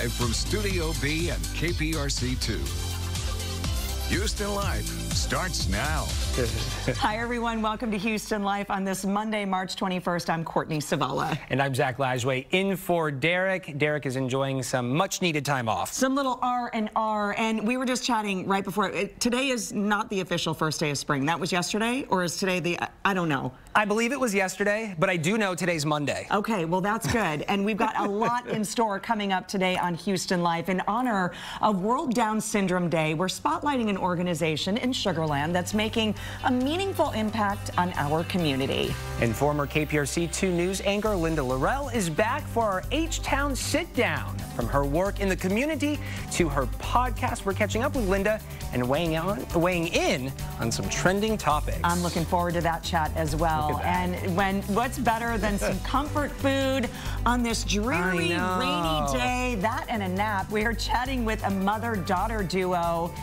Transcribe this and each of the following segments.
live from Studio B and KPRC 2. Houston Life starts now. Hi, everyone. Welcome to Houston Life on this Monday, March 21st. I'm Courtney Savala. And I'm Zach Lajway, in for Derek. Derek is enjoying some much-needed time off. Some little R&R, and we were just chatting right before. Today is not the official first day of spring. That was yesterday, or is today the, I don't know. I believe it was yesterday, but I do know today's Monday. Okay, well, that's good. And we've got a lot in store coming up today on Houston Life. In honor of World Down Syndrome Day, we're spotlighting an organization in Sugar Land that's making a meaningful impact on our community. And former KPRC2 News anchor Linda Laurel is back for our H-Town sit-down. From her work in the community to her podcast, we're catching up with Linda and weighing in on some trending topics. I'm looking forward to that chat as well. And what's better than some comfort food on this dreary, rainy day? That and a nap. We are chatting with a mother-daughter duo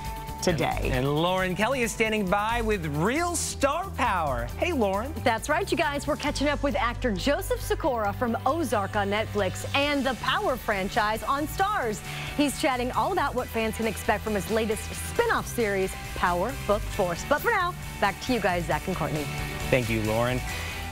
today. And Lauren Kelly is standing by with real star power. Hey, Lauren. That's right, you guys. We're catching up with actor Joseph Sakura from Ozark on Netflix and the Power franchise on Starz. He's chatting all about what fans can expect from his latest spin-off series, Power Book Force. But for now, back to you guys, Zach and Courtney. Thank you, Lauren.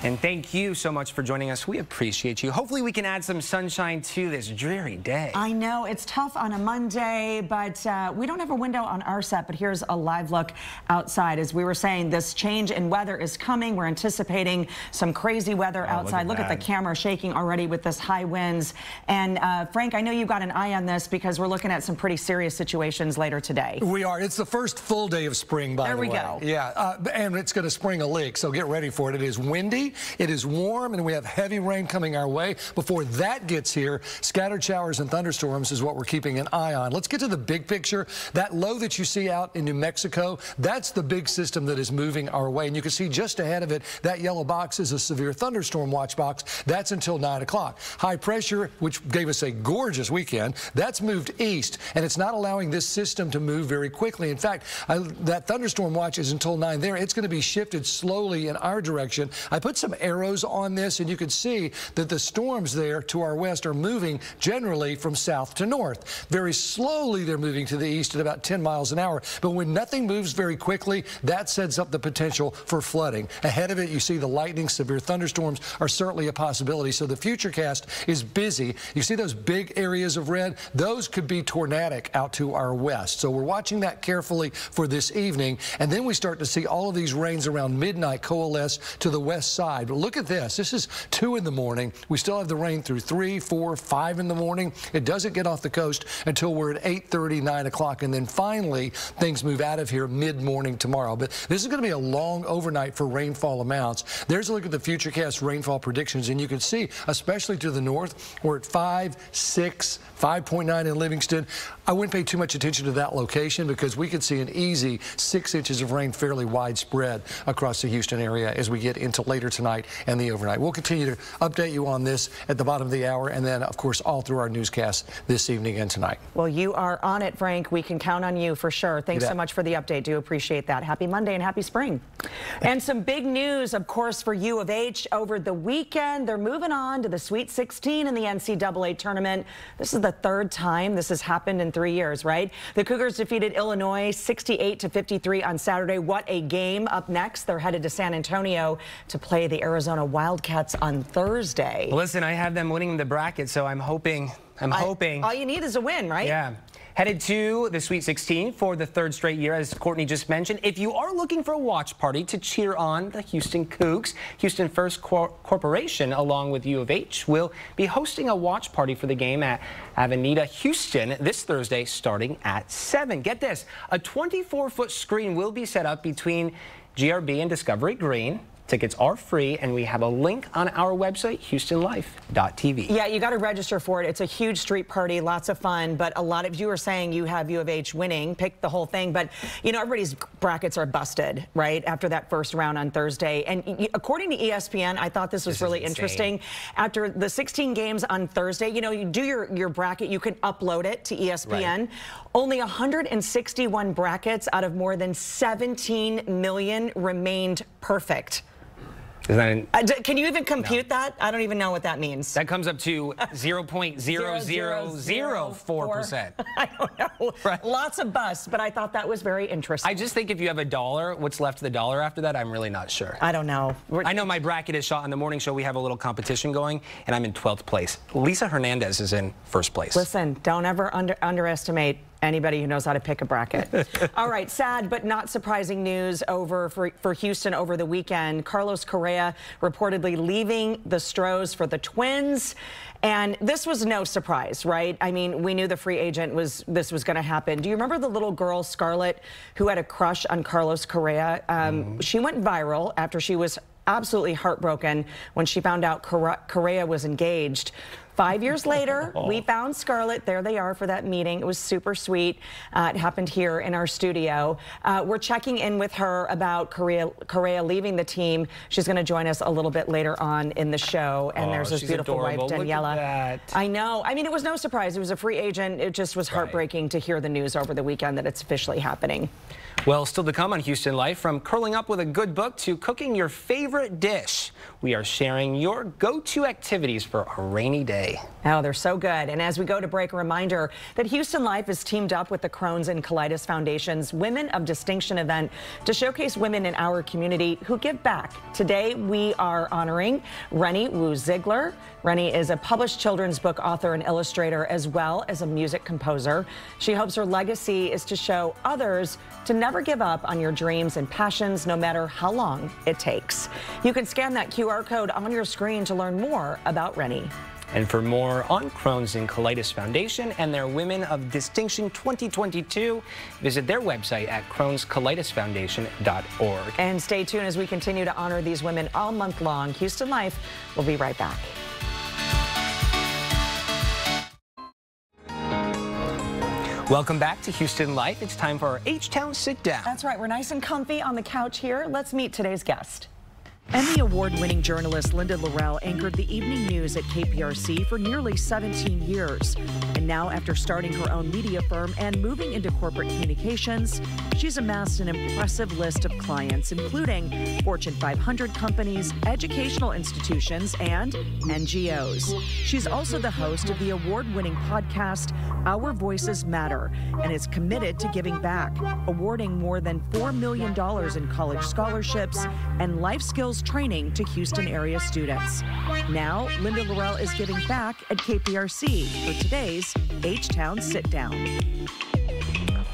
And thank you so much for joining us. We appreciate you. Hopefully we can add some sunshine to this dreary day. I know it's tough on a Monday, but we don't have a window on our set, but here's a live look outside. As we were saying, this change in weather is coming. We're anticipating some crazy weather outside. Look at the camera shaking already with this high winds. And Frank, I know you've got an eye on this because we're looking at some pretty serious situations later today. We are. It's the first full day of spring, by the way. There we go. Yeah, and it's going to spring a leak, so get ready for it. It is windy. It is warm, and we have heavy rain coming our way. Before that gets here, scattered showers and thunderstorms is what we're keeping an eye on. Let's get to the big picture. That low that you see out in New Mexico, that's the big system that is moving our way. And you can see just ahead of it, that yellow box is a severe thunderstorm watch box. That's until 9 o'clock. High pressure, which gave us a gorgeous weekend, that's moved east, and it's not allowing this system to move very quickly. In fact, that thunderstorm watch is until 9 there. It's going to be shifted slowly in our direction. I put some arrows on this, and you can see that the storms there to our west are moving generally from south to north. Very slowly they're moving to the east at about 10 miles an hour. But when nothing moves very quickly, that sets up the potential for flooding. Ahead of it, you see the lightning, severe thunderstorms are certainly a possibility. So the futurecast is busy. You see those big areas of red? Those could be tornadic out to our west. So we're watching that carefully for this evening. And then we start to see all of these rains around midnight coalesce to the west side. But look at this. This is 2 in the morning. We still have the rain through 3, 4, 5 in the morning. It doesn't get off the coast until we're at 8:30, 9 o'clock. And then finally, things move out of here mid-morning tomorrow. But this is going to be a long overnight for rainfall amounts. There's a look at the Futurecast rainfall predictions. And you can see, especially to the north, we're at 5, 6, 5.9 in Livingston. I wouldn't pay too much attention to that location because we could see an easy 6 inches of rain fairly widespread across the Houston area as we get into later tonight and the overnight. We'll continue to update you on this at the bottom of the hour and then, of course, all through our newscast this evening and tonight. Well, you are on it, Frank. We can count on you for sure. Thanks so much for the update. Do appreciate that. Happy Monday and happy spring. And some big news, of course, for U of H over the weekend. They're moving on to the Sweet 16 in the NCAA tournament. This is the 3rd time this has happened in 3 years, right? The Cougars defeated Illinois 68-53 on Saturday. What a game. Up next, they're headed to San Antonio to play the Arizona Wildcats on Thursday. Listen, I have them winning the bracket, so I'm hoping. All you need is a win, right? Yeah. Headed to the Sweet 16 for the 3rd straight year, as Courtney just mentioned. If you are looking for a watch party to cheer on the Houston Cougs, Houston First Corporation, along with U of H, will be hosting a watch party for the game at Avenida Houston this Thursday starting at 7. Get this, a 24-foot screen will be set up between GRB and Discovery Green. Tickets are free, and we have a link on our website, HoustonLife.tv. Yeah, you got to register for it. It's a huge street party, lots of fun, but a lot of you are saying you have U of H winning, pick the whole thing, but you know, everybody's brackets are busted, right, after that first round on Thursday. And according to ESPN, I thought this was really interesting. After the 16 games on Thursday, you know, you do your bracket, you can upload it to ESPN. Right. Only 161 brackets out of more than 17 million remained perfect. Can you even compute that? I don't even know what that means. That comes up to 0.0004%. I don't know. Right. Lots of busts, but I thought that was very interesting. I just think if you have a dollar, what's left of the dollar after that, I'm really not sure. I don't know. I know my bracket is shot on the morning show. We have a little competition going, and I'm in 12th place. Lisa Hernandez is in 1st place. Listen, don't ever underestimate anybody who knows how to pick a bracket. All right, sad but not surprising news for Houston over the weekend. Carlos Correa reportedly leaving the Stros for the Twins. And this was no surprise, right? I mean, we knew the free agent this was going to happen. Do you remember the little girl, Scarlett, who had a crush on Carlos Correa? She went viral after she was absolutely heartbroken when she found out Correa was engaged. 5 years later, we found Scarlett. There they are for that meeting. It was super sweet. It happened here in our studio. We're checking in with her about Correa leaving the team. She's going to join us a little bit later on in the show. And there's this beautiful wife, Daniela. Look at that. I know. I mean, it was no surprise. It was a free agent. It just was heartbreaking to hear the news over the weekend that it's officially happening. Well, still to come on Houston Life, from curling up with a good book to cooking your favorite dish, we are sharing your go-to activities for a rainy day. Oh, they're so good. And as we go to break, a reminder that Houston Life has teamed up with the Crohn's and Colitis Foundation's Women of Distinction event to showcase women in our community who give back. Today, we are honoring Rennie Wu Ziegler. Rennie is a published children's book author and illustrator, as well as a music composer. She hopes her legacy is to show others to never give up on your dreams and passions, no matter how long it takes. You can scan that QR code on your screen to learn more about Rennie. And for more on Crohn's and Colitis Foundation and their Women of Distinction 2022, visit their website at crohnscolitisfoundation.org. And stay tuned as we continue to honor these women all month long. Houston Life will be right back. Welcome back to Houston Life. It's time for our H-Town Sit Down. That's right. We're nice and comfy on the couch here. Let's meet today's guest. Emmy Award-winning journalist Linda Laurel anchored the evening news at KPRC for nearly 17 years. And now, after starting her own media firm and moving into corporate communications, she's amassed an impressive list of clients, including Fortune 500 companies, educational institutions, and NGOs. She's also the host of the award-winning podcast, Our Voices Matter, and is committed to giving back, awarding more than $4 million in college scholarships and life skills training to Houston area students. Now, Linda Laurel is giving back at KPRC for today's H-Town Sit Down.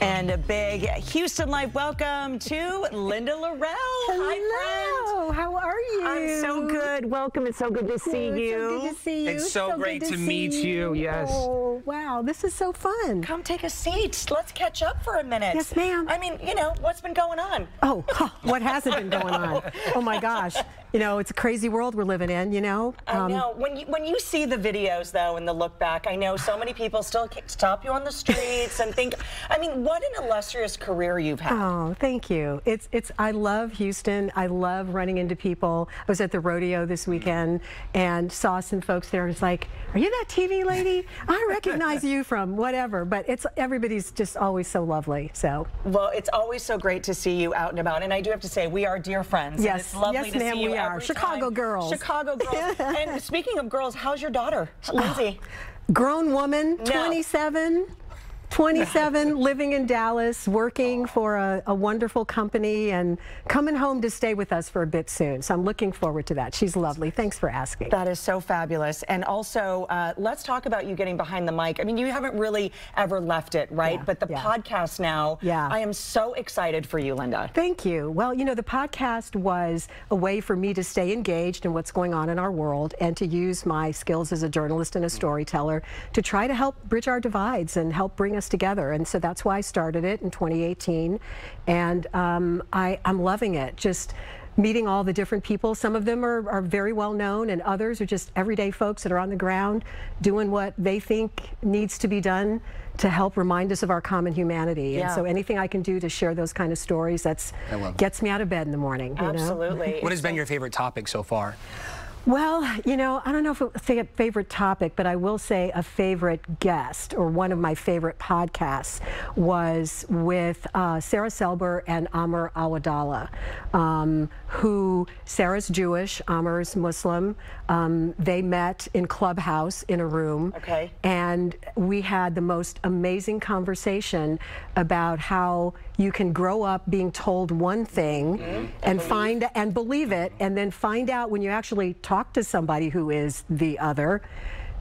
And a big Houston Life welcome to Linda Laurel. Hello. Hi, friend. How are you? I'm so good. Welcome. It's so good to see you. So good to see you. It's so great to meet you. Yes. Oh, wow. This is so fun. Come take a seat. Let's catch up for a minute. Yes, ma'am. I mean, you know, what's been going on? Oh, what hasn't been going on? Oh, my gosh. You know, it's a crazy world we're living in, you know. I know. When you see the videos, though, and the look back, I know so many people still stop you on the streets and think, I mean, what an illustrious career you've had. Oh, thank you. I love Houston. I love running into people. I was at the rodeo this weekend and saw some folks there. It's like, are you that TV lady? I recognize you from whatever. But everybody's just always so lovely. So. Well, it's always so great to see you out and about. And I do have to say, we are dear friends. Yes, and it's lovely to see you. We are. Chicago girls. Chicago girls. And speaking of girls, how's your daughter, Lindsay? Grown woman, 27. 27, living in Dallas, working for a wonderful company and coming home to stay with us for a bit soon. So I'm looking forward to that. She's lovely. Thanks for asking. That is so fabulous. And also, let's talk about you getting behind the mic. I mean, you haven't really ever left it, right? But the podcast now, I am so excited for you, Linda. Thank you. Well, you know, the podcast was a way for me to stay engaged in what's going on in our world and to use my skills as a journalist and a storyteller to try to help bridge our divides and help bring us together. And so that's why I started it in 2018. And I'm loving it. Just meeting all the different people. Some of them are very well known, and others are just everyday folks that are on the ground doing what they think needs to be done to help remind us of our common humanity. And so anything I can do to share those kind of stories, gets me out of bed in the morning. Absolutely. What has been your favorite topic so far? Well, you know, I don't know if it would say a favorite topic, but I will say a favorite guest, or one of my favorite podcasts, was with Sarah Selber and Amr Awadallah, who, Sarah's Jewish, Amr's Muslim. They met in Clubhouse in a room. Okay. And we had the most amazing conversation about how you can grow up being told one thing and believe it, and then find out when you actually talk to somebody who is the other,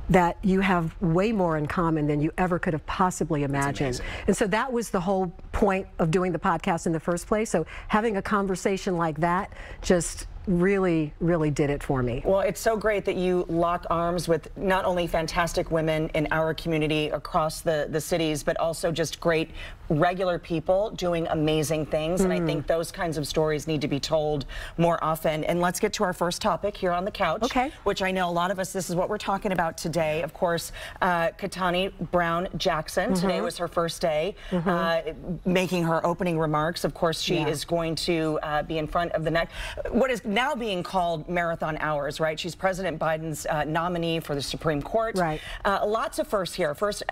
that you have way more in common than you ever could have possibly imagined. And so that was the whole point of doing the podcast in the first place. So having a conversation like that just really did it for me. Well, it's so great that you lock arms with not only fantastic women in our community across the cities, but also just great regular people doing amazing things. And I think those kinds of stories need to be told more often. And let's get to our first topic here on the couch, which I know a lot of us, this is what we're talking about today. Of course, Katani Brown Jackson, today was her first day making her opening remarks. Of course, she is going to be in front of the next, what is now being called marathon hours, right? She's President Biden's nominee for the Supreme Court. Right. Lots of firsts here. First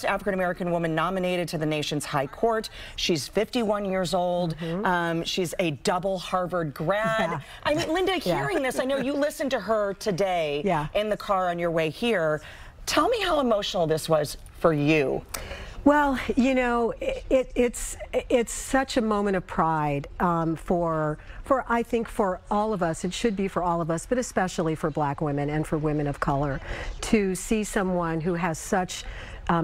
African-American woman nominated to the nation's high court. She's 51 years old. She's a double Harvard grad. I mean, Linda, hearing this, I know you listened to her today in the car on your way here. Tell me how emotional this was for you. Well, you know, it's such a moment of pride for I think for all of us. It should be for all of us, but especially for Black women and for women of color, to see someone who has such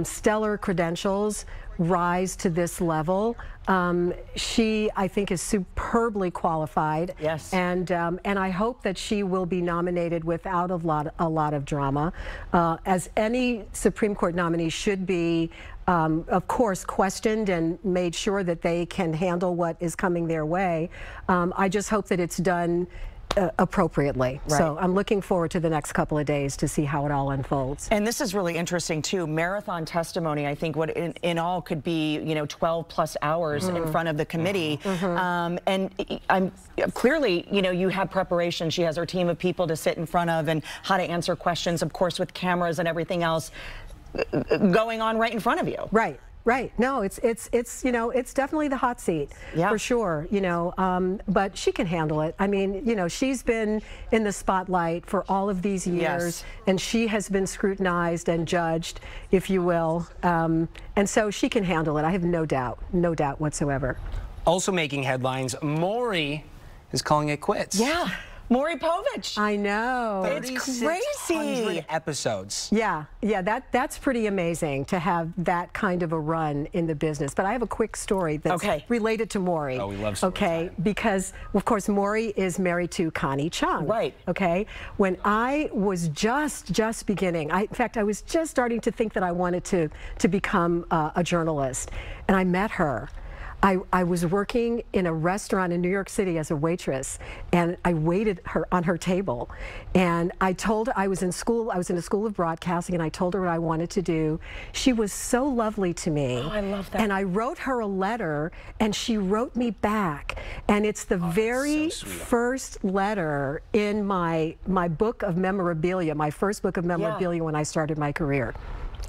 stellar credentials rise to this level. She, I think, is superbly qualified. Yes. And I hope that she will be nominated without a lot of drama, as any Supreme Court nominee should be. Of course, questioned and made sure that they can handle what is coming their way. I just hope that it's done appropriately. Right. So I'm looking forward to the next couple of days to see how it all unfolds. And this is really interesting too. Marathon testimony, I think what in all could be, you know, 12+ hours in front of the committee. And I'm clearly, you know, you have preparation. She has her team of people to sit in front of and how to answer questions, of course, with cameras and everything else going on right in front of you. Right. Right. No, it's you know, it's definitely the hot seat for sure, you know, but she can handle it. I mean, you know, she's been in the spotlight for all of these years, and she has been scrutinized and judged, if you will, and so she can handle it. I have no doubt whatsoever. Also making headlines, Maury is calling it quits. Yeah. Maury Povich. I know. It's crazy. 3,600 episodes. Yeah, that's pretty amazing to have that kind of a run in the business. But I have a quick story that's related to Maury. Oh, we love story time. Because of course Maury is married to Connie Chung. Right. Okay. When I was just beginning, in fact, I was just starting to think that I wanted to become a journalist, and I met her. I was working in a restaurant in New York City as a waitress, and I waited on her table, and I told her I was in school. I was in a school of broadcasting, and I told her what I wanted to do. She was so lovely to me. Oh, I love that. And I wrote her a letter, and she wrote me back, and it's the very first letter in my book of memorabilia, my first book of memorabilia when I started my career.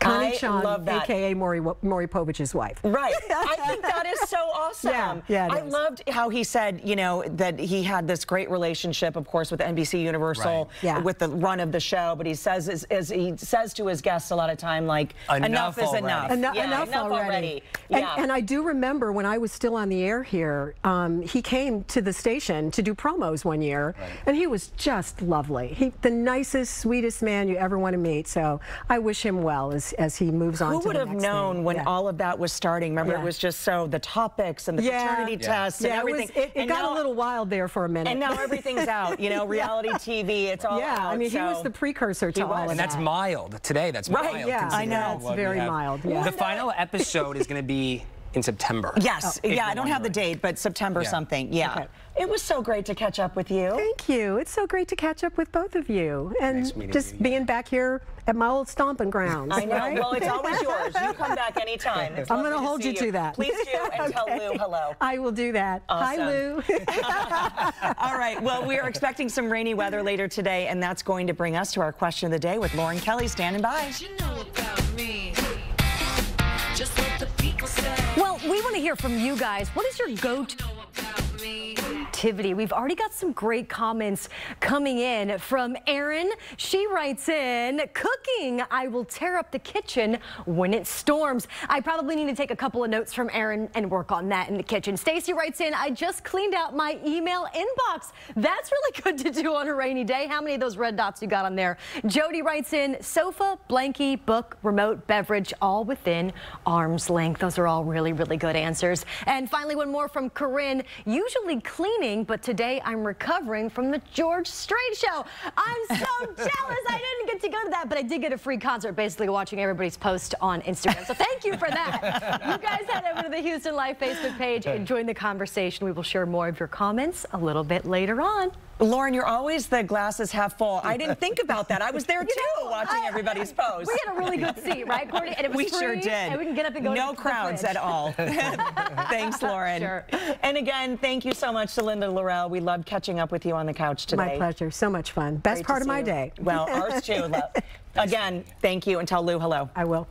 Connie Chung, a.k.a. Maury Povich's wife. Right. I think that is so awesome. Yeah, I loved how he said, you know, that he had this great relationship, of course, with NBC Universal, with the run of the show. But he says, as he says to his guests a lot of time, like, enough is enough. Enough already. And I do remember when I was still on the air here, he came to the station to do promos one year, and he was just lovely. The nicest, sweetest man you ever want to meet. So I wish him well as he moves on to the next thing. Who would have known when all of that was starting? Remember, it was just so the topics and the paternity tests and everything. It got a little wild there for a minute. And now everything's out. You know, reality TV, it's all out. I mean, he was the precursor to all of that. And that's mild. Today, that's mild. Right, I know. It's very mild. The final episode is going to be in September. Yes, yeah, I don't have the date, but September something, yeah. Okay. It was so great to catch up with you. Thank you. It's so great to catch up with both of you. And just being back here at my old stomping grounds. I know. Right? Well, it's always yours. You come back anytime. I'm going to hold you to that. Please do, and tell Lou hello. I will do that. Awesome. Hi, Lou. All right. Well, we are expecting some rainy weather later today, and that's going to bring us to our question of the day with Lauren Kelly standing by. Well, we want to hear from you guys. What is your go-to activity? We've already got some great comments coming in from Erin. She writes in, cooking. I will tear up the kitchen when it storms. I probably need to take a couple of notes from Erin and work on that in the kitchen. Stacy writes in, I just cleaned out my email inbox. That's really good to do on a rainy day. How many of those red dots you got on there? Jody writes in, sofa, blankie, book, remote, beverage, all within arm's length. Those are all really, really good answers. And finally, one more from Corinne. Usually cleaning, but today I'm recovering from the George Strait show. I'm so jealous. I didn't get to go to that, but I did get a free concert basically watching everybody's post on Instagram. So thank you for that. You guys head over to the Houston Life Facebook page and join the conversation. We will share more of your comments a little bit later on. Lauren, you're always the glasses half full. I didn't think about that. I was there too, watching everybody's post. We had a really good seat, right, Courtney? And it was we free, sure did. And we can get up and go no to crowds at all. Thanks, Lauren. Sure. And again, thank you so much to Linda Laurel. We loved catching up with you on the couch today. My pleasure. So much fun. Best part of my day. Well, ours too. Again, thank you, and tell Lou hello. I will.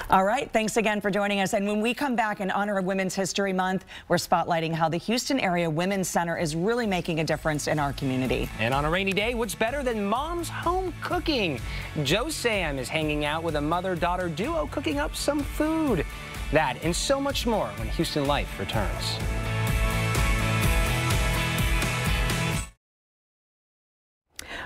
All right, thanks again for joining us. And when we come back in honor of Women's History Month, we're spotlighting how the Houston Area Women's Center is really making a difference in our community. And on a rainy day, what's better than mom's home cooking? Joe Sam is hanging out with a mother-daughter duo cooking up some food. That and so much more when Houston Life returns.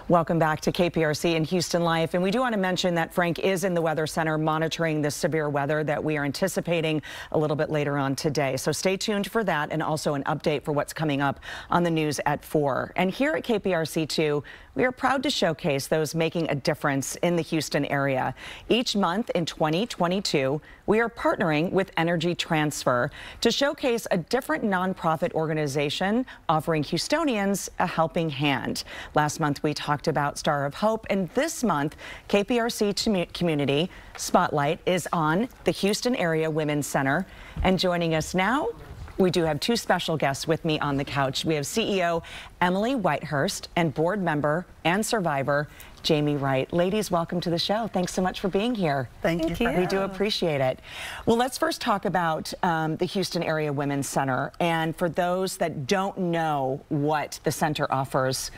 Welcome back to KPRC and Houston Life. And we do want to mention that Frank is in the Weather Center monitoring the severe weather that we are anticipating a little bit later on today. So stay tuned for that, and also an update for what's coming up on the news at 4. And here at KPRC2, we are proud to showcase those making a difference in the Houston area. Each month in 2022, we are partnering with Energy Transfer to showcase a different nonprofit organization offering Houstonians a helping hand. Last month, we talked about Star of Hope, and this month, KPRC Community Spotlight is on the Houston Area Women's Center. And joining us now, we do have two special guests with me on the couch. We have CEO Emily Whitehurst and board member and survivor Jamie Wright. Ladies, welcome to the show. Thanks so much for being here. Thank you. We do appreciate it. Well, let's first talk about the Houston Area Women's Center. And for those that don't know what the center offers,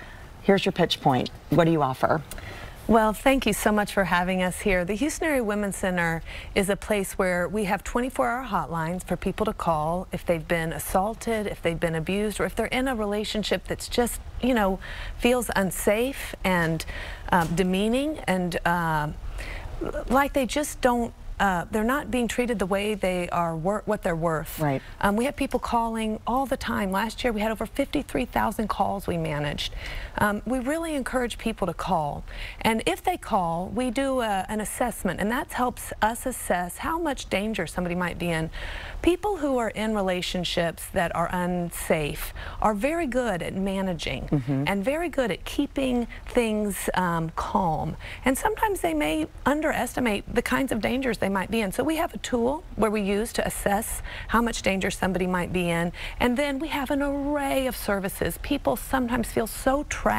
here's your pitch point. What do you offer? Well, thank you so much for having us here. The Houston Area Women's Center is a place where we have 24-hour hotlines for people to call if they've been assaulted, if they've been abused, or if they're in a relationship that's just, you know, feels unsafe and demeaning, and like they just don't, they're not being treated the way they are what they're worth. Right. We have people calling all the time. Last year we had over 53,000 calls we managed. We really encourage people to call, and if they call, we do an assessment, and that helps us assess how much danger somebody might be in. People who are in relationships that are unsafe are very good at managing and very good at keeping things calm, and sometimes they may underestimate the kinds of dangers they might be in. So we have a tool where we use to assess how much danger somebody might be in, and then we have an array of services. People sometimes feel so trapped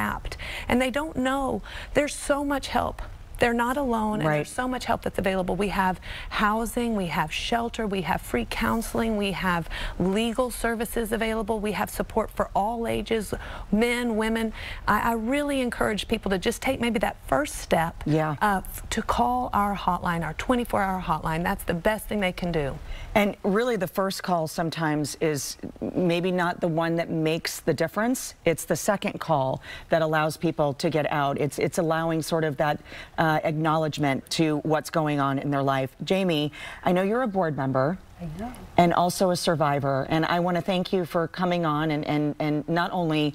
and they don't know there's so much help. They're not alone, and there's so much help that's available. We have housing, we have shelter, we have free counseling, we have legal services available, we have support for all ages, men, women. I really encourage people to just take maybe that first step to call our hotline, our 24-hour hotline. That's the best thing they can do. And really the first call sometimes is maybe not the one that makes the difference. It's the second call that allows people to get out. It's allowing sort of that acknowledgement to what's going on in their life. Jamie, I know you're a board member. I know. And also a survivor, and I want to thank you for coming on and not only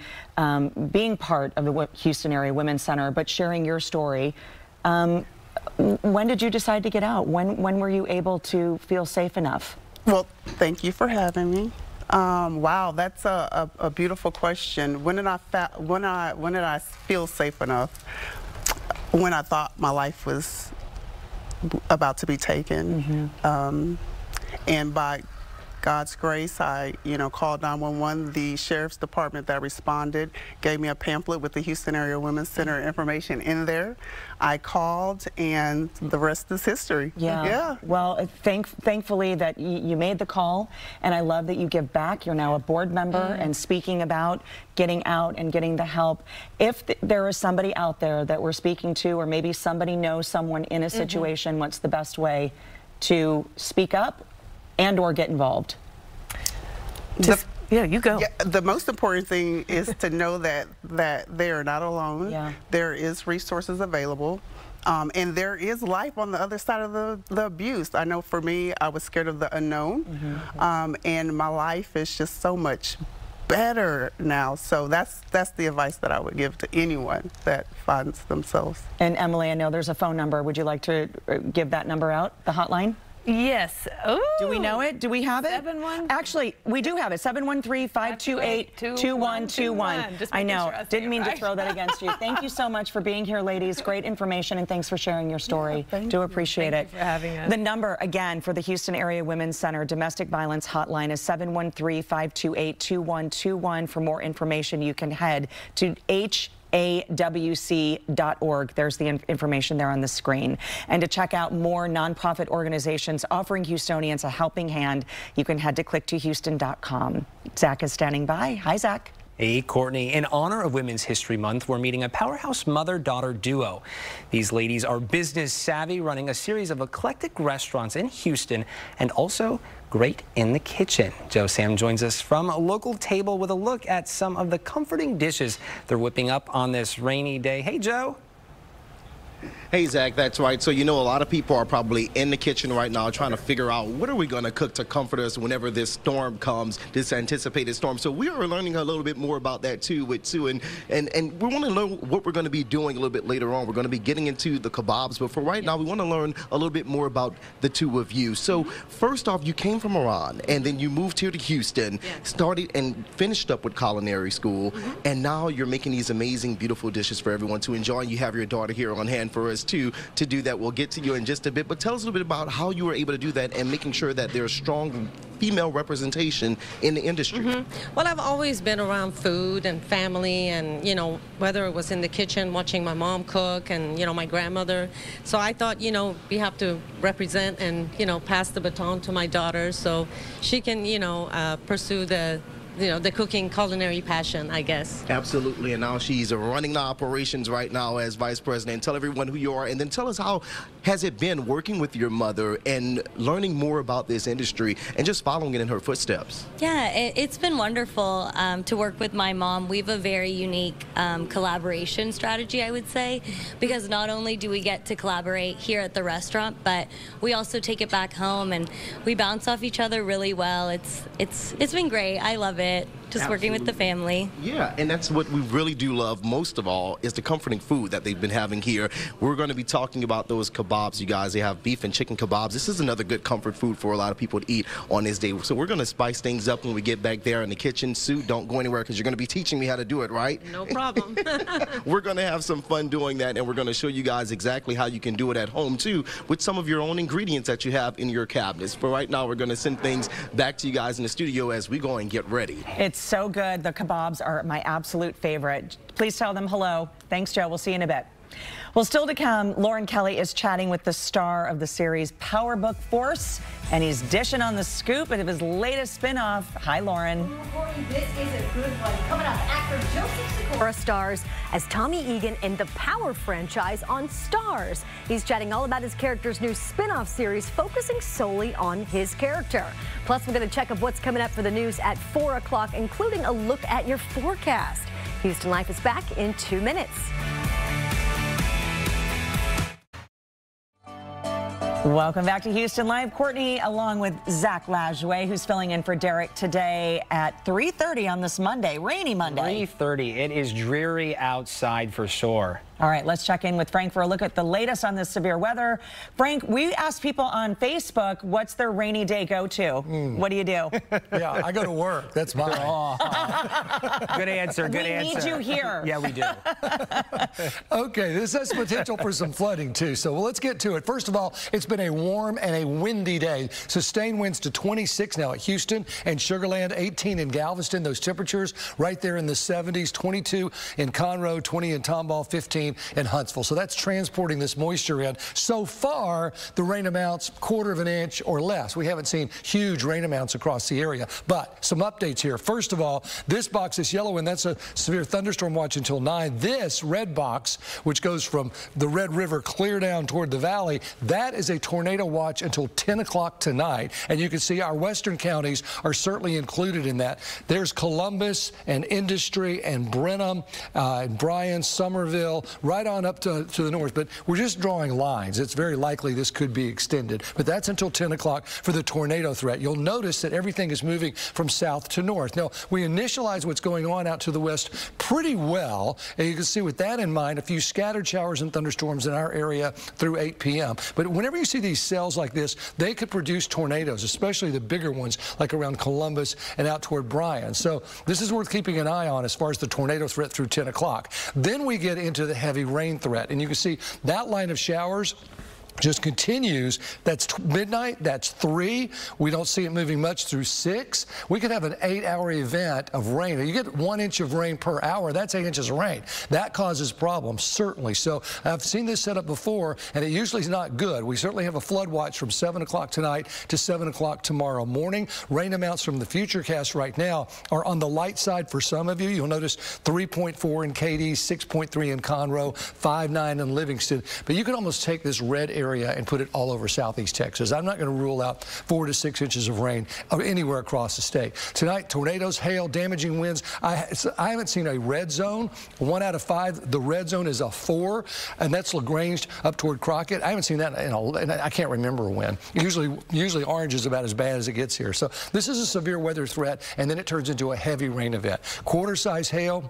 being part of the Houston Area Women's Center, but sharing your story. When did you decide to get out? When were you able to feel safe enough? Well, thank you for having me. Wow, that's a beautiful question. When did I feel safe enough? When I thought my life was about to be taken, and by God's grace, I, called 911. The sheriff's department that responded gave me a pamphlet with the Houston Area Women's Center information in there. I called, and the rest is history. Yeah. Well, thankfully that you made the call, and I love that you give back. You're now a board member and speaking about getting out and getting the help. If there is somebody out there that we're speaking to, or maybe somebody knows someone in a situation, what's the best way to speak up and or get involved? Yeah, you go. Yeah, the most important thing is to know that they are not alone. Yeah. There is resources available. And there is life on the other side of the abuse. I know for me, I was scared of the unknown. And my life is just so much better now. So that's the advice that I would give to anyone that finds themselves. And Emily, I know there's a phone number. Would you like to give that number out, the hotline? Yes. Ooh. Do we know it? Do we have it? 71. Actually, we do have it. 713-528-2121. I know. Didn't mean to throw that against you. Thank you so much for being here, ladies. Great information, and thanks for sharing your story. Do appreciate it. Thank you for having us. The number, again, for the Houston Area Women's Center Domestic Violence Hotline is 713-528-2121. For more information, you can head to awc.org. There's the information there on the screen. And to check out more nonprofit organizations offering Houstonians a helping hand, you can head to click2houston.com. Zach is standing by. Hi, Zach. Hey, Courtney. In honor of Women's History Month, we're meeting a powerhouse mother-daughter duo. These ladies are business savvy, running a series of eclectic restaurants in Houston and also great in the kitchen. Joe Sam joins us from a local table with a look at some of the comforting dishes they're whipping up on this rainy day. Hey, Joe. Hey, Zach, that's right. So, a lot of people are probably in the kitchen right now trying to figure out what are we going to cook to comfort us whenever this storm comes, this anticipated storm. So we are learning a little bit more about that, too, with Sue. And we want to learn what we're going to be doing a little bit later on. We're going to be getting into the kebabs. But for right now, we want to learn a little bit more about the two of you. So first off, you came from Iran, and then you moved here to Houston, started and finished up with culinary school. And now you're making these amazing, beautiful dishes for everyone to enjoy. And you have your daughter here on hand for us to do that. We'll get to you in just a bit, but tell us a little bit about how you were able to do that and making sure that there's strong female representation in the industry. Well, I've always been around food and family, and whether it was in the kitchen watching my mom cook and my grandmother. So I thought we have to represent and pass the baton to my daughter so she can pursue the cooking culinary passion, I guess. Absolutely, and now she's running the operations right now as vice president. Tell everyone who you are, and then tell us how has it been working with your mother and learning more about this industry and just following it in her footsteps. Yeah, it's been wonderful to work with my mom. We have a very unique collaboration strategy, I would say, because not only do we get to collaborate here at the restaurant, but we also take it back home and we bounce off each other really well. It's been great. I love it. Just working with the family. Yeah, and that's what we really do love most of all is the comforting food that they've been having here. We're going to be talking about those kebabs, you guys. They have beef and chicken kebabs. This is another good comfort food for a lot of people to eat on this day. So we're going to spice things up when we get back there in the kitchen. Sue, don't go anywhere because you're going to be teaching me how to do it, right? No problem. We're going to have some fun doing that, and we're going to show you guys exactly how you can do it at home, too, with some of your own ingredients that you have in your cabinets. For right now, we're going to send things back to you guys in the studio as we go and get ready. It's so good. The kebabs are my absolute favorite. Please tell them hello. Thanks, Joe. We'll see you in a bit. Well, still to come, Lauren Kelly is chatting with the star of the series Power Book Force, and he's dishing on the scoop of his latest spinoff. Hi, Lauren. This is a good one. Coming up, actor Joseph Sakura stars as Tommy Egan in the Power franchise on Starz. He's chatting all about his character's new spinoff series, focusing solely on his character. Plus, we're going to check up what's coming up for the news at 4 o'clock, including a look at your forecast. Houston Life is back in 2 minutes. Welcome back to Houston Live. Courtney, along with Zach Lajouet, who's filling in for Derek today at 3:30 on this Monday, rainy Monday. 3:30. It is dreary outside for sure. All right, let's check in with Frank for a look at the latest on this severe weather. Frank, we asked people on Facebook, what's their rainy day go-to? What do you do? Yeah, I go to work. That's mine. Good answer. Good answer. We need you here. Yeah, we do. Okay, this has potential for some flooding, too. So let's get to it. First of all, it's been a warm and a windy day. Sustained winds to 26 now at Houston and Sugarland, 18 in Galveston. Those temperatures right there in the 70s, 22 in Conroe, 20 in Tomball, 15 in Huntsville. So that's transporting this moisture in. So far, the rain amounts 1/4 of an inch or less. We haven't seen huge rain amounts across the area. But some updates here. First of all, this box is yellow, and that's a severe thunderstorm watch until 9. This red box, which goes from the Red River clear down toward the valley, that is a tornado watch until 10 o'clock tonight. And you can see our western counties are certainly included in that. There's Columbus and Industry and Brenham and Bryan, Somerville, right on up to the north. But we're just drawing lines. It's very likely this could be extended. But that's until 10 o'clock for the tornado threat. You'll notice that everything is moving from south to north. Now, we initialize what's going on out to the west pretty well. And you can see with that in mind, a few scattered showers and thunderstorms in our area through 8 p.m. But whenever you see these cells like this, they could produce tornadoes, especially the bigger ones like around Columbus and out toward Bryan. So this is worth keeping an eye on as far as the tornado threat through 10 o'clock. Then we get into the heavy rain threat, and you can see that line of showers just continues. That's midnight, that's 3. We don't see it moving much through 6. We could have an 8-hour event of rain. You get 1 inch of rain per hour, that's 8 inches of rain. That causes problems, certainly. So I've seen this set up before, and it usually is not good. We certainly have a flood watch from 7 o'clock tonight to 7 o'clock tomorrow morning. Rain amounts from the Futurecast right now are on the light side for some of you. You'll notice 3.4 in Katy, 6.3 in Conroe, 5.9 in Livingston. But you can almost take this red area and put it all over southeast Texas. I'm not going to rule out 4 to 6 inches of rain anywhere across the state. Tonight, tornadoes, hail, damaging winds. I haven't seen a red zone. 1 out of 5, the red zone is a 4, and that's LaGrange up toward Crockett. I haven't seen that and I can't remember when. Usually orange is about as bad as it gets here. So this is a severe weather threat, and then it turns into a heavy rain event. Quarter-size hail,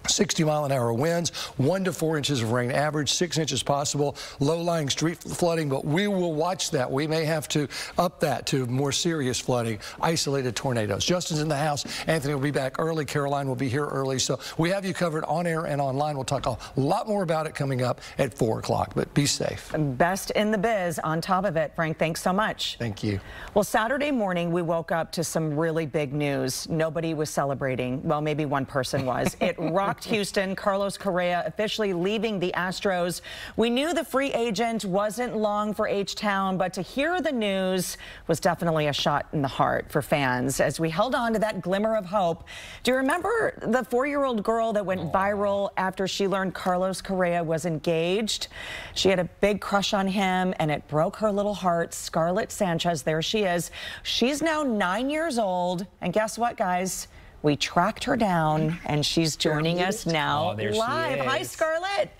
60-mile-an-hour winds, 1 to 4 inches of rain average, 6 inches possible, low-lying street flooding, but we will watch that. We may have to up that to more serious flooding, isolated tornadoes. Justin's in the house. Anthony will be back early. Caroline will be here early. So we have you covered on air and online. We'll talk a lot more about it coming up at 4 o'clock, but be safe. Best in the biz on top of it. Frank, thanks so much. Thank you. Well, Saturday morning, we woke up to some really big news. Nobody was celebrating. Well, maybe one person was. It rocked Houston. Carlos Correa officially leaving the Astros. We knew the free agent wasn't long for H-Town, but to hear the news was definitely a shot in the heart for fans as we held on to that glimmer of hope. Do you remember the 4-year-old girl that went viral after she learned Carlos Correa was engaged? She had a big crush on him, and it broke her little heart. Scarlett Sanchez, there she is. She's now 9 years old, and guess what, guys? We tracked her down, and she's joining us now live. Hi, Scarlett.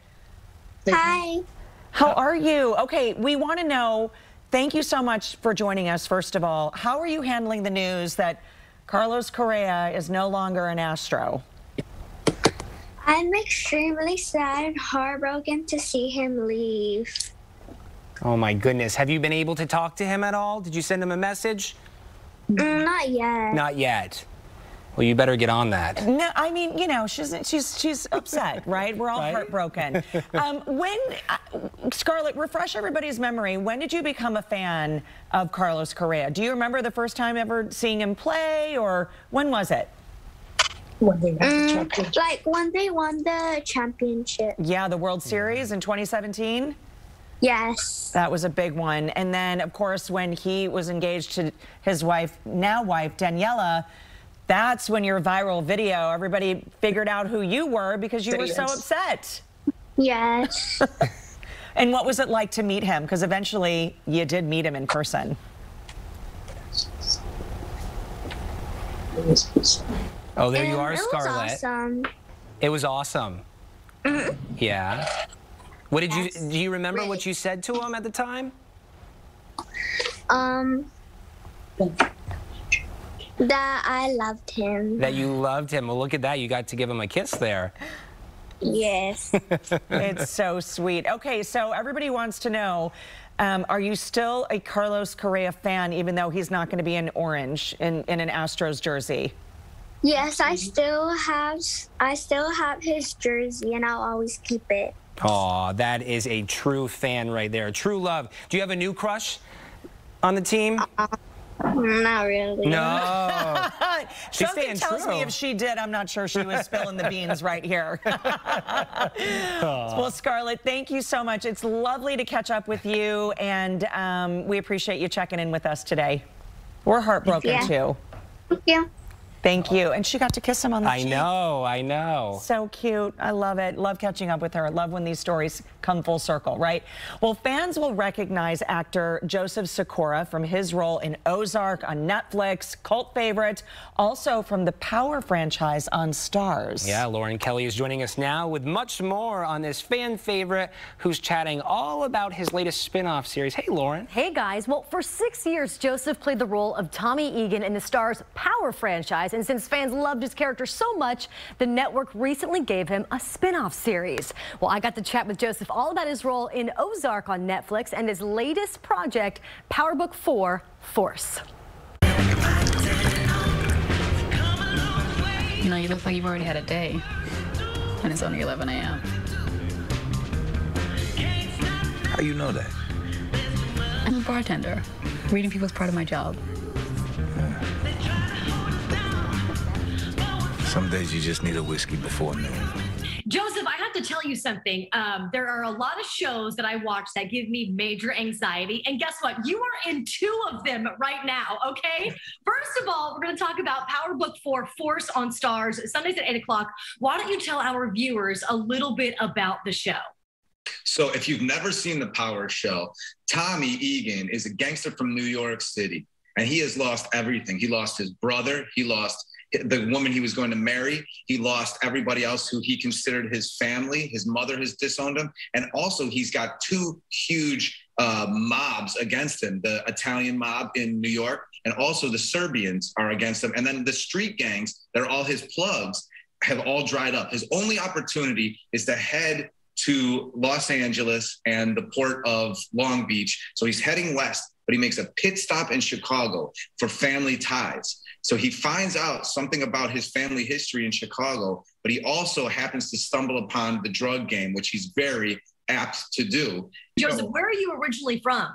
Hi. How are you? Okay, we want to know, thank you so much for joining us, first of all. How are you handling the news that Carlos Correa is no longer an Astro? I'm extremely sad and heartbroken to see him leave. Oh, my goodness. Have you been able to talk to him at all? Did you send him a message? Not yet. Not yet. Well, you better get on that. No, I mean, you know, she's upset, right? We're all heartbroken. Scarlett, refresh everybody's memory. When did you become a fan of Carlos Correa? Do you remember the first time ever seeing him play, or when was it? When they won the championship. Like when they won the championship. Yeah, the World Series in 2017? Yes. That was a big one. And then, of course, when he was engaged to his wife, now wife, Daniela, that's when your viral video, everybody figured out who you were because you were so upset. Yes. And what was it like to meet him? Because eventually you did meet him in person. Oh, there you are, Scarlett. It was awesome. It was awesome. Yeah. What did you, do you remember what you said to him at the time? That I loved him. That you loved him. Well, look at that. You got to give him a kiss there. Yes. It's so sweet. Okay, so everybody wants to know, are you still a Carlos Correa fan, even though he's not going to be in orange in an Astros jersey? Yes, I still have his jersey, and I'll always keep it. Aw, that is a true fan right there. True love. Do you have a new crush on the team? Not really. No. She's Something tells me if she did, I'm not sure she was spilling the beans right here. Well, Scarlett, thank you so much. It's lovely to catch up with you, and we appreciate you checking in with us today. We're heartbroken, too. Thank you. Thank you. And she got to kiss him on the cheek. I know. So cute. I love it. Love catching up with her. I love when these stories come full circle, right? Well, fans will recognize actor Joseph Sakura from his role in Ozark on Netflix, cult favorite, also from the Power franchise on Starz. Yeah, Lauren Kelly is joining us now with much more on this fan favorite who's chatting all about his latest spin-off series. Hey, Lauren. Hey, guys. Well, for 6 years, Joseph played the role of Tommy Egan in the Starz Power franchise. And since fans loved his character so much, the network recently gave him a spin-off series. Well, I got to chat with Joseph all about his role in Ozark on Netflix and his latest project, Power Book 4 Force. You know, you look like you've already had a day, and it's only 11 a.m. How you know that? I'm a bartender. Reading people is part of my job. Some days you just need a whiskey before noon. Joseph, I have to tell you something. There are a lot of shows that I watch that give me major anxiety. And guess what? You are in 2 of them right now, okay? First of all, we're going to talk about Power Book 4 Force on Starz, Sundays at 8 o'clock. Why don't you tell our viewers a little bit about the show? So if you've never seen the Power show, Tommy Egan is a gangster from New York City, and he has lost everything. He lost his brother. He lost the woman he was going to marry. He lost everybody else who he considered his family. His mother has disowned him. And also he's got 2 huge mobs against him, the Italian mob in New York, and also the Serbians are against him. And then the street gangs, they're all his plugs, have all dried up. His only opportunity is to head to Los Angeles and the port of Long Beach. So he's heading west, but he makes a pit stop in Chicago for family ties. So he finds out something about his family history in Chicago, but he also happens to stumble upon the drug game, which he's very apt to do. Joseph, where are you originally from?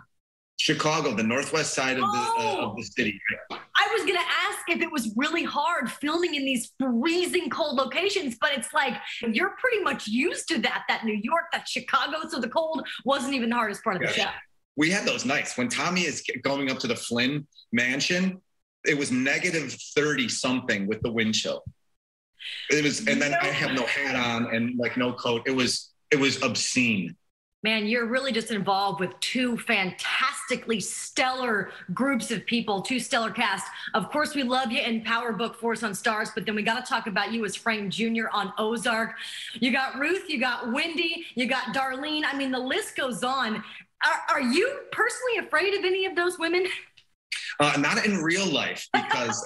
Chicago, the northwest side of the city. I was going to ask if it was really hard filming in these freezing cold locations, but it's like you're pretty much used to that New York, that Chicago, so the cold wasn't even the hardest part of the show. We had those nights when Tommy is going up to the Flynn mansion. It was negative 30 something with the wind chill. It was, and then I have no hat on and like no coat. It was obscene. Man, you're really just involved with 2 fantastically stellar groups of people, 2 stellar casts. Of course, we love you in Power Book Force on Starz, but then we got to talk about you as Frank Jr. on Ozark. You got Ruth, you got Wendy, you got Darlene. I mean, the list goes on. Are you personally afraid of any of those women? Not in real life, because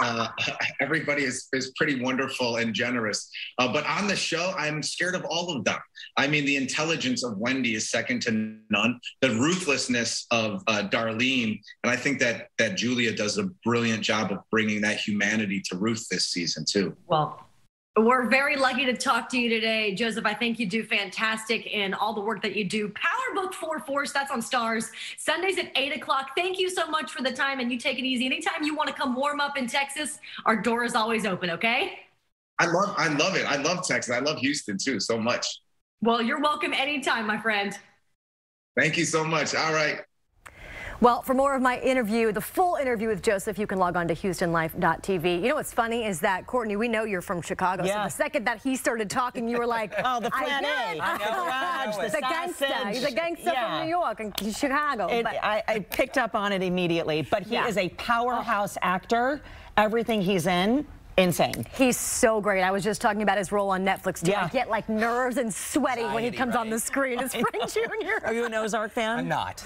everybody is pretty wonderful and generous. But on the show, I'm scared of all of them. I mean, the intelligence of Wendy is second to none. The ruthlessness of Darlene, and I think that Julia does a brilliant job of bringing that humanity to Ruth this season, too. Well, we're very lucky to talk to you today, Joseph. I think you do fantastic in all the work that you do. Power Book 4 Force, that's on Starz, Sundays at 8 o'clock. Thank you so much for the time, and you take it easy. Anytime you want to come warm up in Texas, our door is always open, okay? I love it. I love Texas. I love Houston, too, so much. Well, you're welcome anytime, my friend. Thank you so much. All right. Well, for more of my interview, the full interview with Joseph, you can log on to HoustonLife.tv. You know what's funny is that, Courtney, we know you're from Chicago. Yeah. So the second that he started talking, you were like, oh, the Plan A, the gangster. He's a gangster from New York and Chicago. I picked up on it immediately, but he is a powerhouse actor. Everything he's in, insane. He's so great. I was just talking about his role on Netflix. Do I get like nerves and sweaty when he comes on the screen as Frank Jr.? Are you an Ozark fan? I'm not.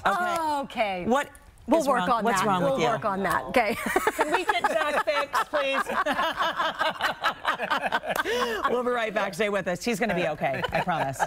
Okay. What We'll work on that. What's wrong with you? We'll work on that. Okay. Can we get Zach fixed, please? We'll be right back. Stay with us. He's going to be okay. I promise.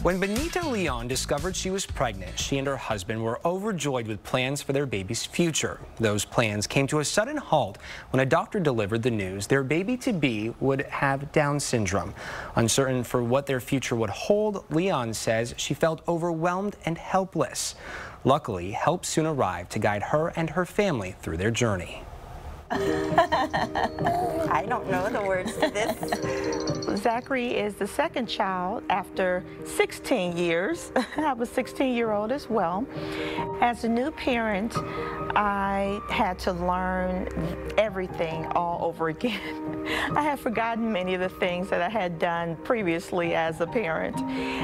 When Benita Leon discovered she was pregnant, she and her husband were overjoyed with plans for their baby's future. Those plans came to a sudden halt when a doctor delivered the news their baby-to-be would have Down syndrome. Uncertain for what their future would hold, Leon says she felt overwhelmed and helpless. Luckily, help soon arrived to guide her and her family through their journey. I don't know the words to this. Zachary is the second child after 16 years. I was a 16-year-old as well. As a new parent, I had to learn everything all over again. I had forgotten many of the things that I had done previously as a parent.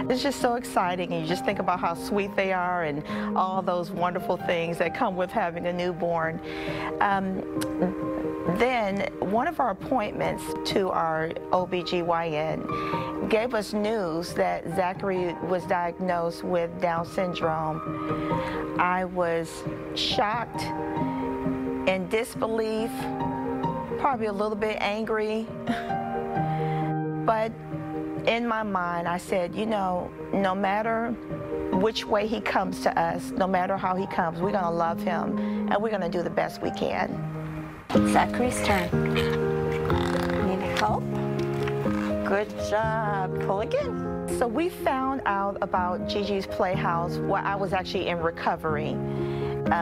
It's just so exciting, and you just think about how sweet they are and all those wonderful things that come with having a newborn. Then one of our appointments to our OBGYN gave us news that Zachary was diagnosed with Down syndrome. I was shocked, in disbelief, probably a little bit angry, but in my mind I said, you know, no matter which way he comes to us, no matter how he comes, we're gonna love him and we're gonna do the best we can. Zachary's turn. Need help? Good job. Pull again. So we found out about Gigi's Playhouse while I was actually in recovery.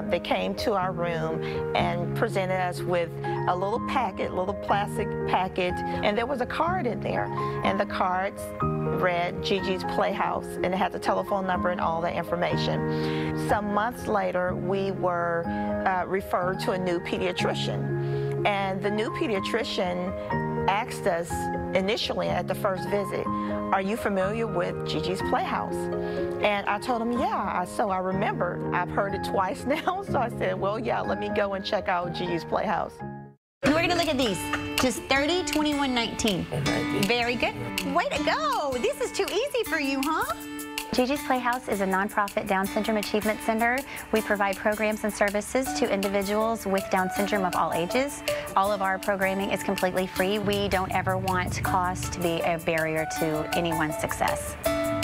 They came to our room and presented us with a little packet, little plastic packet, and there was a card in there. And the cards read Gigi's Playhouse, and it had the telephone number and all the information. Some months later, we were referred to a new pediatrician. And the new pediatrician asked us initially at the first visit, are you familiar with Gigi's Playhouse? And I told him, yeah. So I remember, I've heard it twice now. So I said, well, yeah, let me go and check out Gigi's Playhouse. We're going to look at these. Just 30, 21, 19. Very good. Way to go. This is too easy for you, huh? Gigi's Playhouse is a nonprofit Down Syndrome Achievement Center. We provide programs and services to individuals with Down syndrome of all ages. All of our programming is completely free. We don't ever want cost to be a barrier to anyone's success.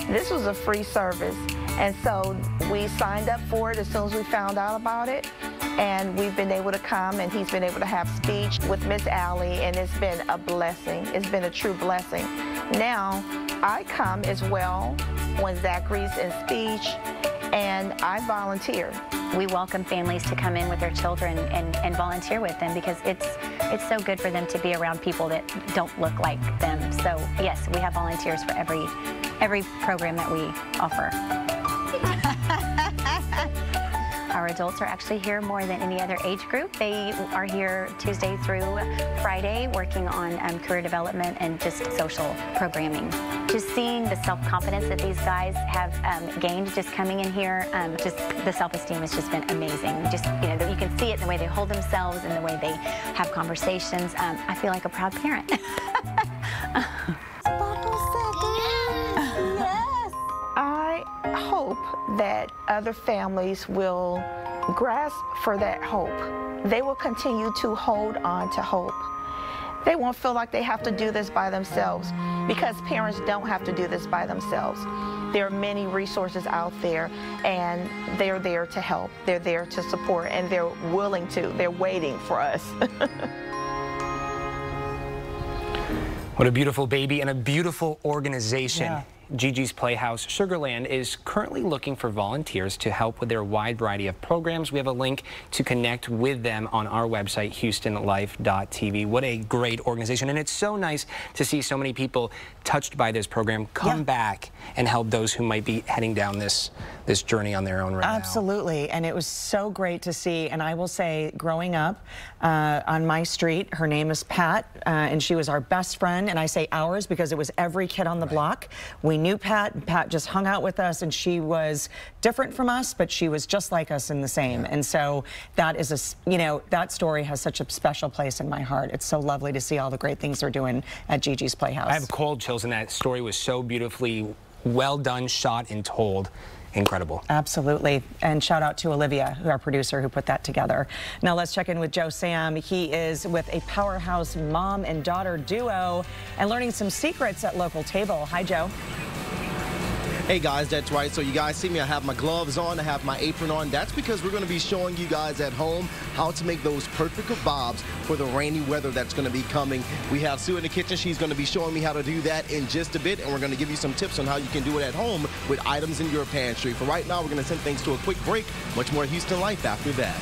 This was a free service, and so we signed up for it as soon as we found out about it. And we've been able to come, and he's been able to have speech with Miss Allie, and it's been a blessing. It's been a true blessing. Now, I come as well when Zachary's in speech, and I volunteer. We welcome families to come in with their children and volunteer with them, because it's so good for them to be around people that don't look like them. So yes, we have volunteers for every program that we offer. Our adults are actually here more than any other age group. They are here Tuesday through Friday working on career development and just social programming. Just seeing the self-confidence that these guys have gained just coming in here, just the self-esteem has just been amazing. Just, you know, you can see it in the way they hold themselves and the way they have conversations. I feel like a proud parent. I hope that other families will grasp for that hope. They will continue to hold on to hope. They won't feel like they have to do this by themselves, because parents don't have to do this by themselves. There are many resources out there, and they're there to help. They're there to support, and they're willing to. They're waiting for us. What a beautiful baby and a beautiful organization. Yeah. Gigi's Playhouse Sugarland is currently looking for volunteers to help with their wide variety of programs. We have a link to connect with them on our website, HoustonLife.tv. What a great organization. And it's so nice to see so many people touched by this program come back and help those who might be heading down this journey on their own right now. Absolutely. And it was so great to see. And I will say, growing up on my street, her name is Pat, and she was our best friend. And I say ours because it was every kid on the block. We knew Pat, and Pat just hung out with us, and she was different from us, but she was just like us in the same. And so that is that story has such a special place in my heart. It's so lovely to see all the great things they're doing at Gigi's Playhouse. I have cold chills, and that story was so beautifully well done, shot, and told. Incredible. Absolutely. And shout out to Olivia, our producer, who put that together. Now let's check in with Joe Sam. He is with a powerhouse mom and daughter duo and learning some secrets at local table. Hi, Joe. Hey guys, that's right. So you guys see me, I have my gloves on, I have my apron on. That's because we're going to be showing you guys at home how to make those perfect kebabs for the rainy weather that's going to be coming. We have Sue in the kitchen. She's going to be showing me how to do that in just a bit, and we're going to give you some tips on how you can do it at home with items in your pantry. For right now, we're going to send things to a quick break. Much more Houston Life after that.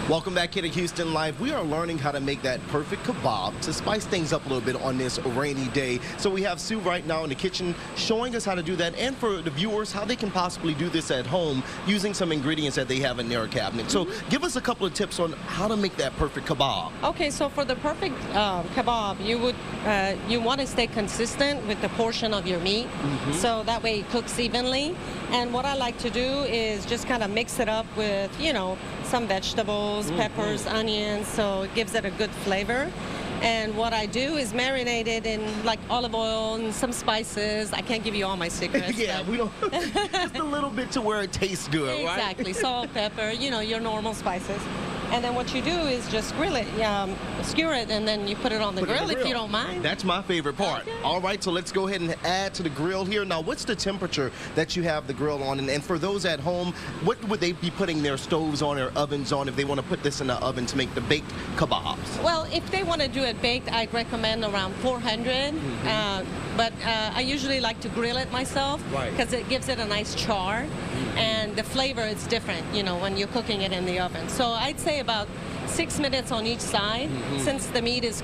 Welcome back here to Houston Live. We are learning how to make that perfect kebab to spice things up a little bit on this rainy day. So we have Sue right now in the kitchen showing us how to do that, and for the viewers, how they can possibly do this at home using some ingredients that they have in their cabinet. So give us a couple of tips on how to make that perfect kebab. Okay, so for the perfect kebab, you want to stay consistent with the portion of your meat, so that way it cooks evenly. And what I like to do is just kind of mix it up with, some vegetables, peppers, onions, so it gives it a good flavor. And what I do is marinate it in like olive oil and some spices. I can't give you all my secrets. Yeah, we don't. Just a little bit to where it tastes good, right? Exactly. Salt, pepper, your normal spices. And then what you do is just grill it, skewer it, and then you put it on the grill if you don't mind. That's my favorite part. Okay. All right, so let's go ahead and add to the grill here. Now, what's the temperature that you have the grill on? And for those at home, what would they be putting their stoves on or ovens on if they want to put this in the oven to make the baked kebabs? Well, if they want to do it baked, I'd recommend around 400. But I usually like to grill it myself because it gives it a nice char, and the flavor is different, when you're cooking it in the oven. So I'd say about 6 minutes on each side. Since the meat is,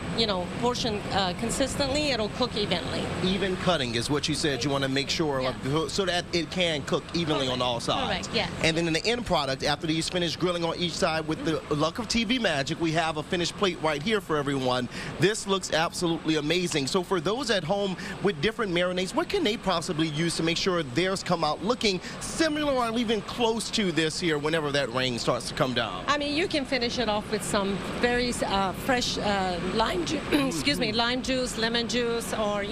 portioned consistently, it'll cook evenly. Even cutting is what you said. You want to make sure so that it can cook evenly on all sides. Correct, yes. And then in the end product, after these finish grilling on each side, with the luck of TV magic, we have a finished plate right here for everyone. This looks absolutely amazing. So for those at home with different marinades, what can they possibly use to make sure theirs come out looking similar or even close to this here whenever that rain starts to come down? I mean, you can finish it off with some very fresh lime juice, lemon juice, or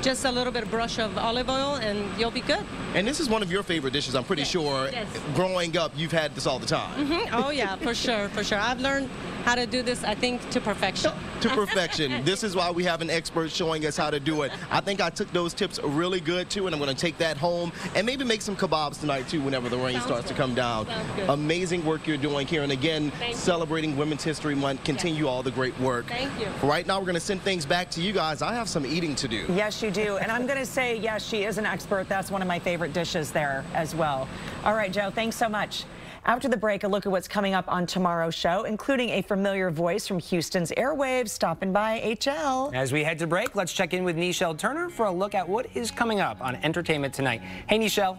just a little bit of brush of olive oil, and you'll be good. And this is one of your favorite dishes, I'm pretty sure. Yes. Growing up, you've had this all the time. Oh yeah, for sure. I've learned how to do this, I think, to perfection. To perfection. This is why we have an expert showing us how to do it. I think I took those tips really good too, and I'm going to take that home and maybe make some kebabs tonight too whenever the rain starts to come down. Amazing work you're doing here, and again, celebrating Women's History Month. Continue all the great work. Thank you. Right now, we're going to send things back to you guys. I have some eating to do. Yes, you do. And I'm going to say, yes, she is an expert. That's one of my favorite dishes there as well. All right, Joe, thanks so much. After the break, a look at what's coming up on tomorrow's show, including a familiar voice from Houston's airwaves stopping by HL. As we head to break, let's check in with Nichelle Turner for a look at what is coming up on Entertainment Tonight. Hey, Nichelle.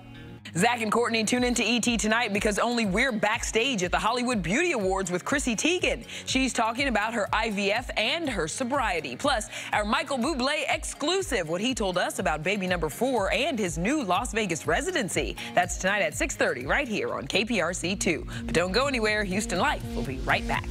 Zach and Courtney, tune into ET tonight because we're backstage at the Hollywood Beauty Awards with Chrissy Teigen. She's talking about her IVF and her sobriety. Plus, our Michael Bublé exclusive, what he told us about baby number 4 and his new Las Vegas residency. That's tonight at 6:30 right here on KPRC2. But don't go anywhere. Houston Life will be right back.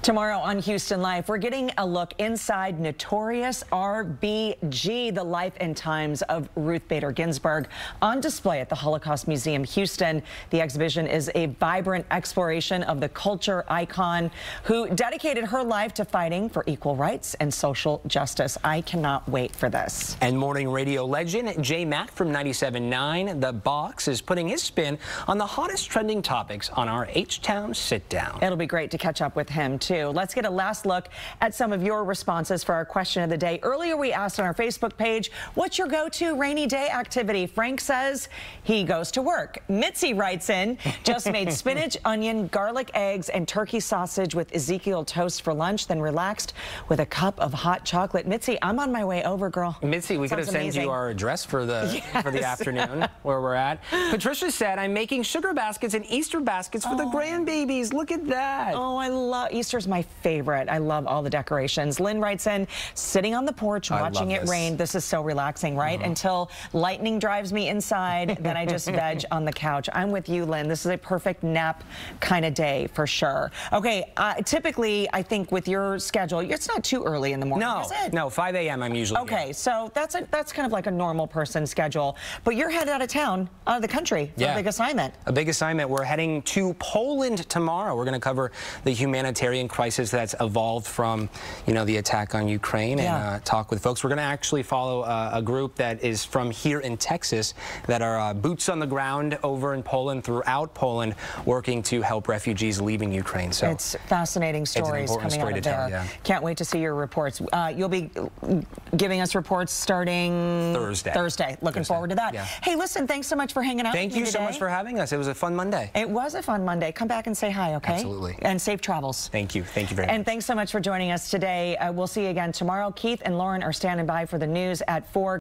Tomorrow on Houston Life, we're getting a look inside Notorious RBG, the life and times of Ruth Bader Ginsburg, on display at the Holocaust Museum Houston. The exhibition is a vibrant exploration of the culture icon who dedicated her life to fighting for equal rights and social justice. I cannot wait for this. And morning radio legend J. Matt from 97.9 The Box is putting his spin on the hottest trending topics on our H-Town Sit Down. It'll be great to catch up with him, too. too. Let's get a last look at some of your responses for our question of the day. Earlier, we asked on our Facebook page, what's your go-to rainy day activity? Frank says he goes to work. Mitzi writes in, just made spinach, onion, garlic, eggs, and turkey sausage with Ezekiel toast for lunch, then relaxed with a cup of hot chocolate. Mitzi, I'm on my way over, girl. Mitzi, we could have sent you our address for the afternoon where we're at. Patricia said, I'm making sugar baskets and Easter baskets for the grandbabies. Look at that. Oh, I love Easter's my favorite. I love all the decorations. Lynn writes in, sitting on the porch, watching it rain. This is so relaxing, right? Until lightning drives me inside, then I just veg on the couch. I'm with you, Lynn. This is a perfect nap kind of day for sure. Okay, typically, I think with your schedule, it's not too early in the morning, is it? No, 5 a.m. I'm usually here. So that's kind of like a normal person schedule. But you're headed out of town, out of the country for a big assignment. A big assignment. We're heading to Poland tomorrow. We're going to cover the humanitarian crisis that's evolved from, the attack on Ukraine and talk with folks. We're going to actually follow a group that is from here in Texas that are boots on the ground over in Poland, throughout Poland, working to help refugees leaving Ukraine. So it's fascinating stories coming out of there. Can't wait to see your reports. You'll be giving us reports starting Thursday. Looking forward to that. Hey, listen, thanks so much for hanging out with me today. Thank you so much for having us. It was a fun Monday. It was a fun Monday. Come back and say hi, okay? Absolutely. And safe travels. Thank you. Thank you very much. And thanks so much for joining us today. We'll see you again tomorrow. Keith and Lauren are standing by for the news at 4.